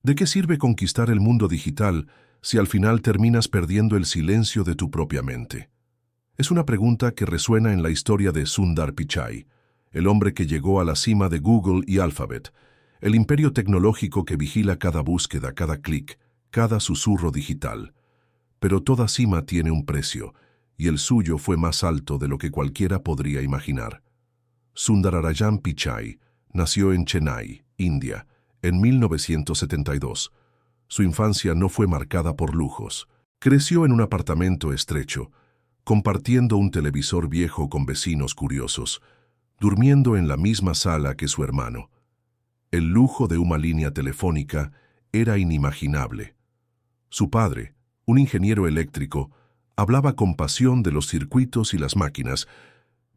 ¿De qué sirve conquistar el mundo digital si al final terminas perdiendo el silencio de tu propia mente? Es una pregunta que resuena en la historia de Sundar Pichai, el hombre que llegó a la cima de Google y Alphabet, el imperio tecnológico que vigila cada búsqueda, cada clic, cada susurro digital. Pero toda cima tiene un precio, y el suyo fue más alto de lo que cualquiera podría imaginar. Sundararayan Pichai nació en Chennai, India, en 1972. Su infancia no fue marcada por lujos. Creció en un apartamento estrecho, compartiendo un televisor viejo con vecinos curiosos, durmiendo en la misma sala que su hermano. El lujo de una línea telefónica era inimaginable. Su padre, un ingeniero eléctrico, hablaba con pasión de los circuitos y las máquinas,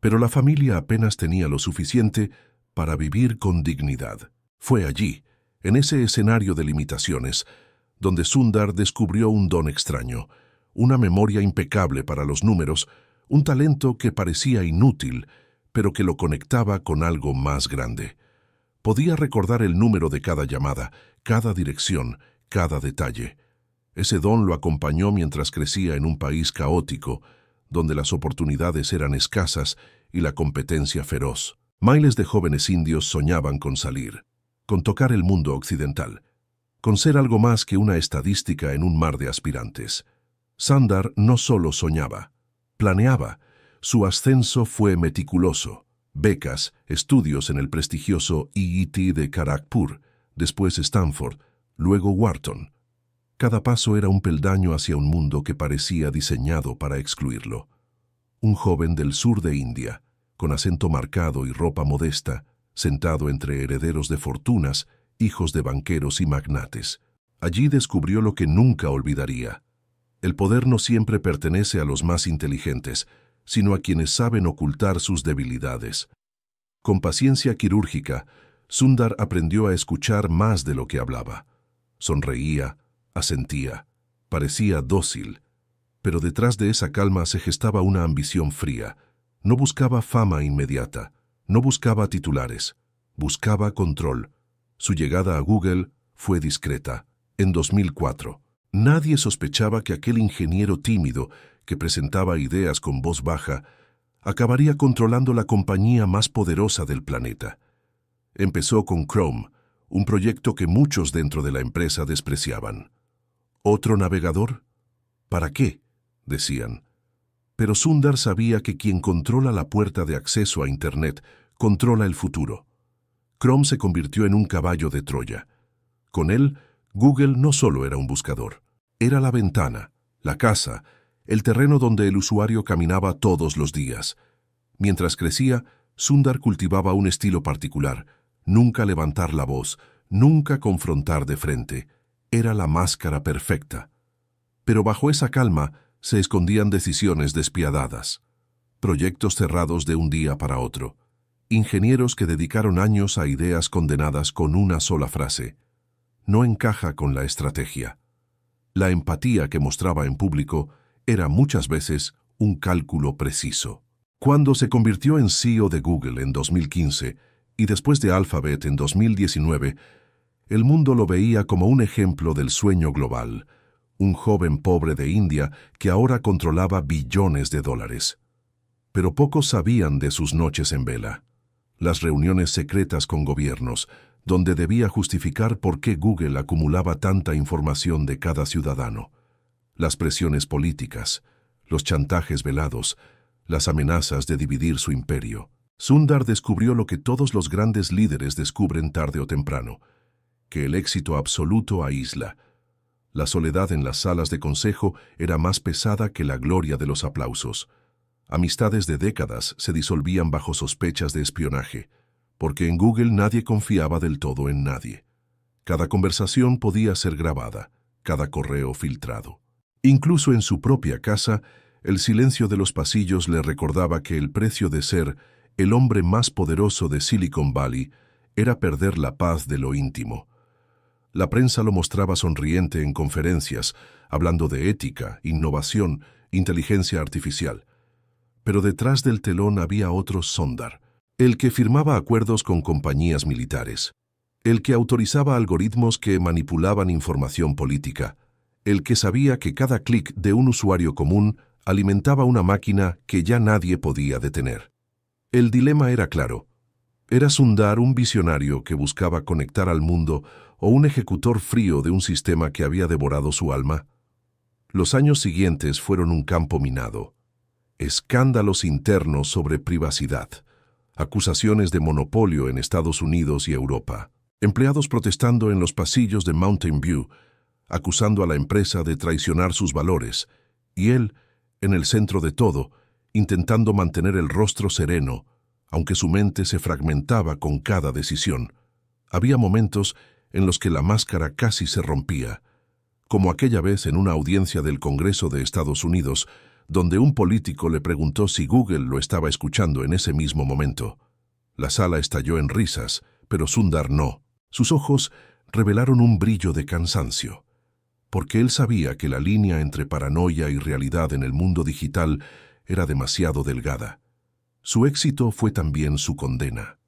pero la familia apenas tenía lo suficiente para vivir con dignidad. Fue allí, en ese escenario de limitaciones, donde Sundar descubrió un don extraño, una memoria impecable para los números, un talento que parecía inútil, pero que lo conectaba con algo más grande. Podía recordar el número de cada llamada, cada dirección, cada detalle. Ese don lo acompañó mientras crecía en un país caótico, donde las oportunidades eran escasas y la competencia feroz. Miles de jóvenes indios soñaban con salir, con tocar el mundo occidental, con ser algo más que una estadística en un mar de aspirantes. Sundar no solo soñaba, planeaba. Su ascenso fue meticuloso. Becas, estudios en el prestigioso IIT de Kharagpur, después Stanford, luego Wharton. Cada paso era un peldaño hacia un mundo que parecía diseñado para excluirlo. Un joven del sur de India, con acento marcado y ropa modesta, sentado entre herederos de fortunas, hijos de banqueros y magnates. Allí descubrió lo que nunca olvidaría. El poder no siempre pertenece a los más inteligentes, sino a quienes saben ocultar sus debilidades. Con paciencia quirúrgica, Sundar aprendió a escuchar más de lo que hablaba. Sonreía, asentía, parecía dócil, pero detrás de esa calma se gestaba una ambición fría. No buscaba fama inmediata, no buscaba titulares, buscaba control. Su llegada a Google fue discreta, en 2004. Nadie sospechaba que aquel ingeniero tímido, que presentaba ideas con voz baja, acabaría controlando la compañía más poderosa del planeta. Empezó con Chrome, un proyecto que muchos dentro de la empresa despreciaban. ¿Otro navegador? ¿Para qué?, decían. Pero Sundar sabía que quien controla la puerta de acceso a Internet controla el futuro. Chrome se convirtió en un caballo de Troya. Con él, Google no solo era un buscador, era la ventana, la casa, el terreno donde el usuario caminaba todos los días. Mientras crecía, Sundar cultivaba un estilo particular: nunca levantar la voz, nunca confrontar de frente. Era la máscara perfecta. Pero bajo esa calma se escondían decisiones despiadadas, proyectos cerrados de un día para otro, ingenieros que dedicaron años a ideas condenadas con una sola frase: no encaja con la estrategia. La empatía que mostraba en público era muchas veces un cálculo preciso. Cuando se convirtió en CEO de Google en 2015 y después de Alphabet en 2019, el mundo lo veía como un ejemplo del sueño global, un joven pobre de India que ahora controlaba billones de dólares. Pero pocos sabían de sus noches en vela, las reuniones secretas con gobiernos, donde debía justificar por qué Google acumulaba tanta información de cada ciudadano, las presiones políticas, los chantajes velados, las amenazas de dividir su imperio. Sundar descubrió lo que todos los grandes líderes descubren tarde o temprano: que el éxito absoluto aísla. La soledad en las salas de consejo era más pesada que la gloria de los aplausos. Amistades de décadas se disolvían bajo sospechas de espionaje, porque en Google nadie confiaba del todo en nadie. Cada conversación podía ser grabada, cada correo filtrado. Incluso en su propia casa, el silencio de los pasillos le recordaba que el precio de ser el hombre más poderoso de Silicon Valley era perder la paz de lo íntimo. La prensa lo mostraba sonriente en conferencias, hablando de ética, innovación, inteligencia artificial. Pero detrás del telón había otro Sundar, el que firmaba acuerdos con compañías militares, el que autorizaba algoritmos que manipulaban información política, el que sabía que cada clic de un usuario común alimentaba una máquina que ya nadie podía detener. El dilema era claro. ¿Era Sundar un visionario que buscaba conectar al mundo o un ejecutor frío de un sistema que había devorado su alma? Los años siguientes fueron un campo minado. Escándalos internos sobre privacidad, acusaciones de monopolio en Estados Unidos y Europa, empleados protestando en los pasillos de Mountain View, acusando a la empresa de traicionar sus valores, y él, en el centro de todo, intentando mantener el rostro sereno, aunque su mente se fragmentaba con cada decisión. Había momentos en los que la máscara casi se rompía, como aquella vez en una audiencia del Congreso de Estados Unidos, donde un político le preguntó si Google lo estaba escuchando en ese mismo momento. La sala estalló en risas, pero Sundar no. Sus ojos revelaron un brillo de cansancio, porque él sabía que la línea entre paranoia y realidad en el mundo digital era demasiado delgada. Su éxito fue también su condena.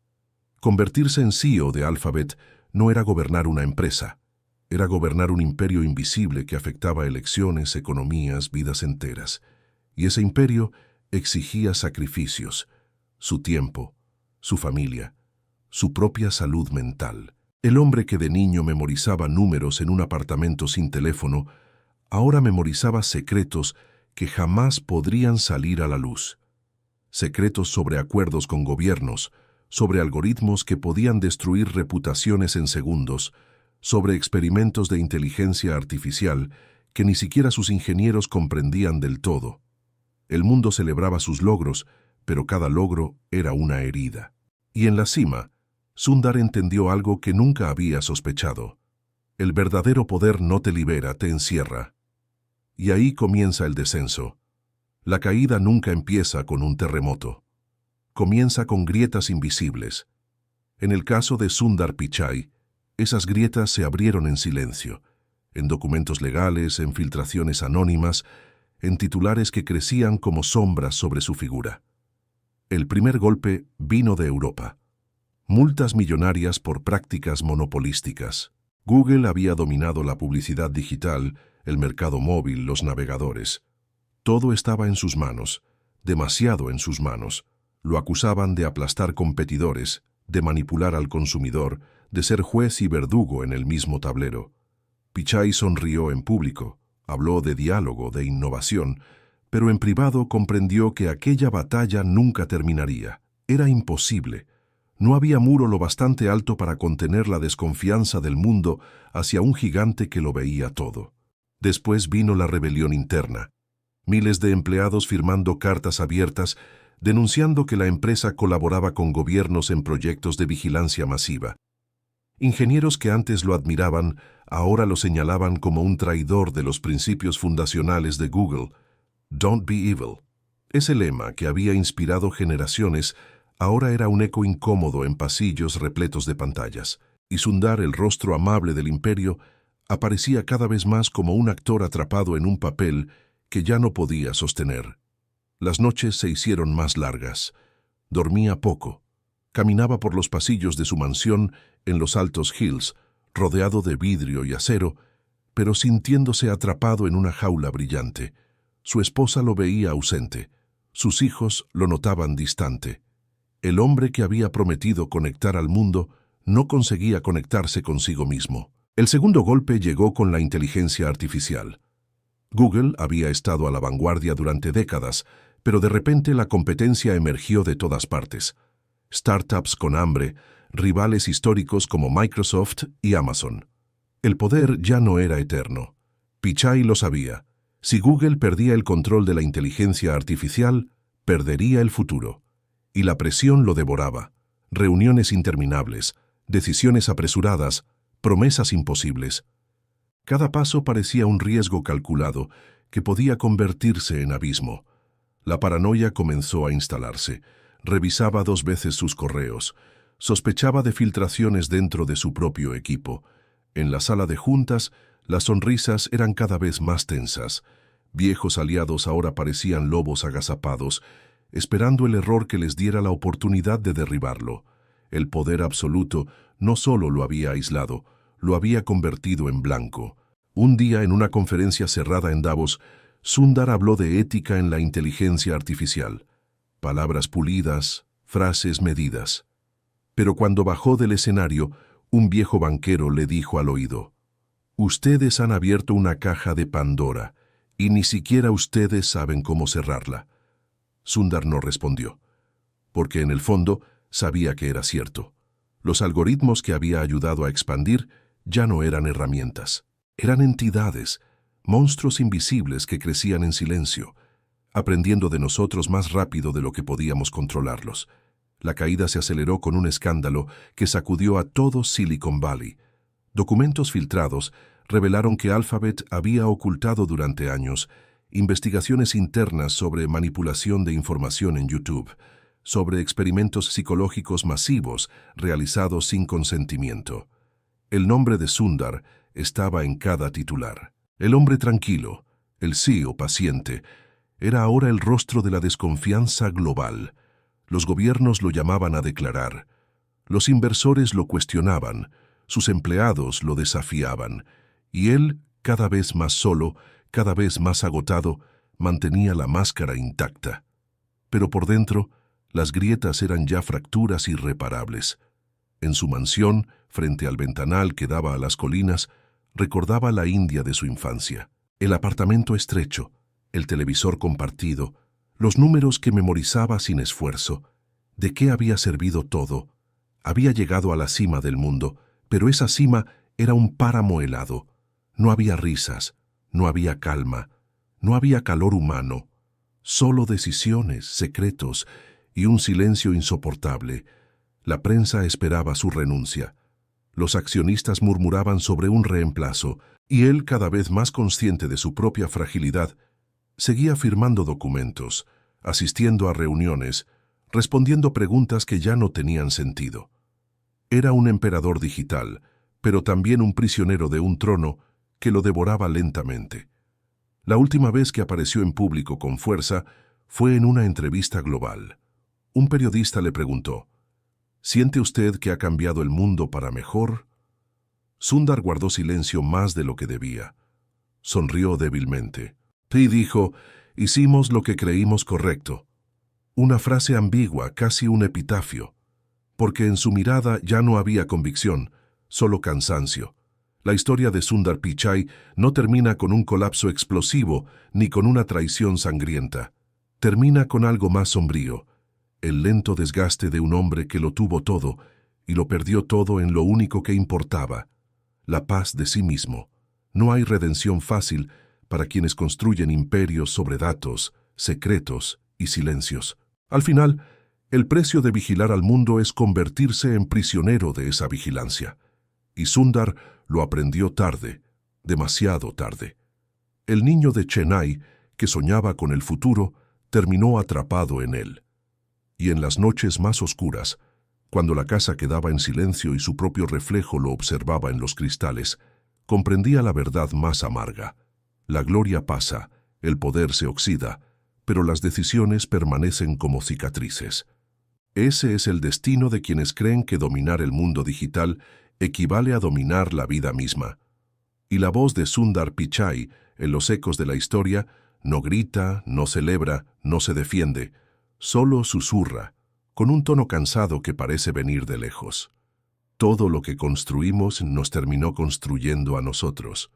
Convertirse en CEO de Alphabet no era gobernar una empresa, era gobernar un imperio invisible que afectaba elecciones, economías, vidas enteras. Y ese imperio exigía sacrificios, su tiempo, su familia, su propia salud mental. El hombre que de niño memorizaba números en un apartamento sin teléfono, ahora memorizaba secretos que jamás podrían salir a la luz. Secretos sobre acuerdos con gobiernos, sobre algoritmos que podían destruir reputaciones en segundos, sobre experimentos de inteligencia artificial que ni siquiera sus ingenieros comprendían del todo. El mundo celebraba sus logros, pero cada logro era una herida. Y en la cima, Sundar entendió algo que nunca había sospechado. El verdadero poder no te libera, te encierra. Y ahí comienza el descenso. La caída nunca empieza con un terremoto. Comienza con grietas invisibles. En el caso de Sundar Pichai, esas grietas se abrieron en silencio, en documentos legales, en filtraciones anónimas, en titulares que crecían como sombras sobre su figura. El primer golpe vino de Europa. Multas millonarias por prácticas monopolísticas. Google había dominado la publicidad digital, el mercado móvil, los navegadores. Todo estaba en sus manos, demasiado en sus manos. Lo acusaban de aplastar competidores, de manipular al consumidor, de ser juez y verdugo en el mismo tablero. Pichai sonrió en público, habló de diálogo, de innovación, pero en privado comprendió que aquella batalla nunca terminaría. Era imposible. No había muro lo bastante alto para contener la desconfianza del mundo hacia un gigante que lo veía todo. Después vino la rebelión interna. Miles de empleados firmando cartas abiertas, denunciando que la empresa colaboraba con gobiernos en proyectos de vigilancia masiva. Ingenieros que antes lo admiraban, ahora lo señalaban como un traidor de los principios fundacionales de Google. Don't be evil. Ese lema que había inspirado generaciones ahora era un eco incómodo en pasillos repletos de pantallas, y Sundar, el rostro amable del imperio, aparecía cada vez más como un actor atrapado en un papel que ya no podía sostener. Las noches se hicieron más largas. Dormía poco. Caminaba por los pasillos de su mansión en los altos hills, rodeado de vidrio y acero, pero sintiéndose atrapado en una jaula brillante. Su esposa lo veía ausente. Sus hijos lo notaban distante. El hombre que había prometido conectar al mundo no conseguía conectarse consigo mismo. El segundo golpe llegó con la inteligencia artificial. Google había estado a la vanguardia durante décadas, pero de repente la competencia emergió de todas partes. Startups con hambre, rivales históricos como Microsoft y Amazon. El poder ya no era eterno. Pichai lo sabía. Si Google perdía el control de la inteligencia artificial, perdería el futuro. Y la presión lo devoraba. Reuniones interminables, decisiones apresuradas, promesas imposibles. Cada paso parecía un riesgo calculado que podía convertirse en abismo. La paranoia comenzó a instalarse. Revisaba 2 veces sus correos. Sospechaba de filtraciones dentro de su propio equipo. En la sala de juntas, las sonrisas eran cada vez más tensas. Viejos aliados ahora parecían lobos agazapados, esperando el error que les diera la oportunidad de derribarlo. El poder absoluto no solo lo había aislado, lo había convertido en blanco. Un día, en una conferencia cerrada en Davos, Sundar habló de ética en la inteligencia artificial. Palabras pulidas, frases medidas. Pero cuando bajó del escenario, un viejo banquero le dijo al oído: «Ustedes han abierto una caja de Pandora, y ni siquiera ustedes saben cómo cerrarla». Sundar no respondió, porque en el fondo sabía que era cierto. Los algoritmos que había ayudado a expandir ya no eran herramientas. Eran entidades, monstruos invisibles que crecían en silencio, aprendiendo de nosotros más rápido de lo que podíamos controlarlos. La caída se aceleró con un escándalo que sacudió a todo Silicon Valley. Documentos filtrados revelaron que Alphabet había ocultado durante años investigaciones internas sobre manipulación de información en YouTube, sobre experimentos psicológicos masivos realizados sin consentimiento. El nombre de Sundar estaba en cada titular. El hombre tranquilo, el CEO paciente, era ahora el rostro de la desconfianza global. Los gobiernos lo llamaban a declarar. Los inversores lo cuestionaban, sus empleados lo desafiaban, y él, cada vez más solo, cada vez más agotado, mantenía la máscara intacta. Pero por dentro, las grietas eran ya fracturas irreparables. En su mansión, frente al ventanal que daba a las colinas, recordaba la India de su infancia. El apartamento estrecho, el televisor compartido, los números que memorizaba sin esfuerzo. ¿De qué había servido todo? Había llegado a la cima del mundo, pero esa cima era un páramo helado. No había risas, no había calma, no había calor humano, solo decisiones, secretos y un silencio insoportable. La prensa esperaba su renuncia. Los accionistas murmuraban sobre un reemplazo, y él, cada vez más consciente de su propia fragilidad, seguía firmando documentos, asistiendo a reuniones, respondiendo preguntas que ya no tenían sentido. Era un emperador digital, pero también un prisionero de un trono que lo devoraba lentamente. La última vez que apareció en público con fuerza fue en una entrevista global. Un periodista le preguntó: ¿siente usted que ha cambiado el mundo para mejor? Sundar guardó silencio más de lo que debía. Sonrió débilmente. Sí, dijo, hicimos lo que creímos correcto. Una frase ambigua, casi un epitafio, porque en su mirada ya no había convicción, solo cansancio. La historia de Sundar Pichai no termina con un colapso explosivo ni con una traición sangrienta. Termina con algo más sombrío, el lento desgaste de un hombre que lo tuvo todo y lo perdió todo en lo único que importaba, la paz de sí mismo. No hay redención fácil para quienes construyen imperios sobre datos, secretos y silencios. Al final, el precio de vigilar al mundo es convertirse en prisionero de esa vigilancia. Y Sundar lo aprendió tarde, demasiado tarde. El niño de Chennai, que soñaba con el futuro, terminó atrapado en él. Y en las noches más oscuras, cuando la casa quedaba en silencio y su propio reflejo lo observaba en los cristales, comprendía la verdad más amarga. La gloria pasa, el poder se oxida, pero las decisiones permanecen como cicatrices. Ese es el destino de quienes creen que dominar el mundo digital equivale a dominar la vida misma. Y la voz de Sundar Pichai, en los ecos de la historia, no grita, no celebra, no se defiende, solo susurra, con un tono cansado que parece venir de lejos. Todo lo que construimos nos terminó construyendo a nosotros.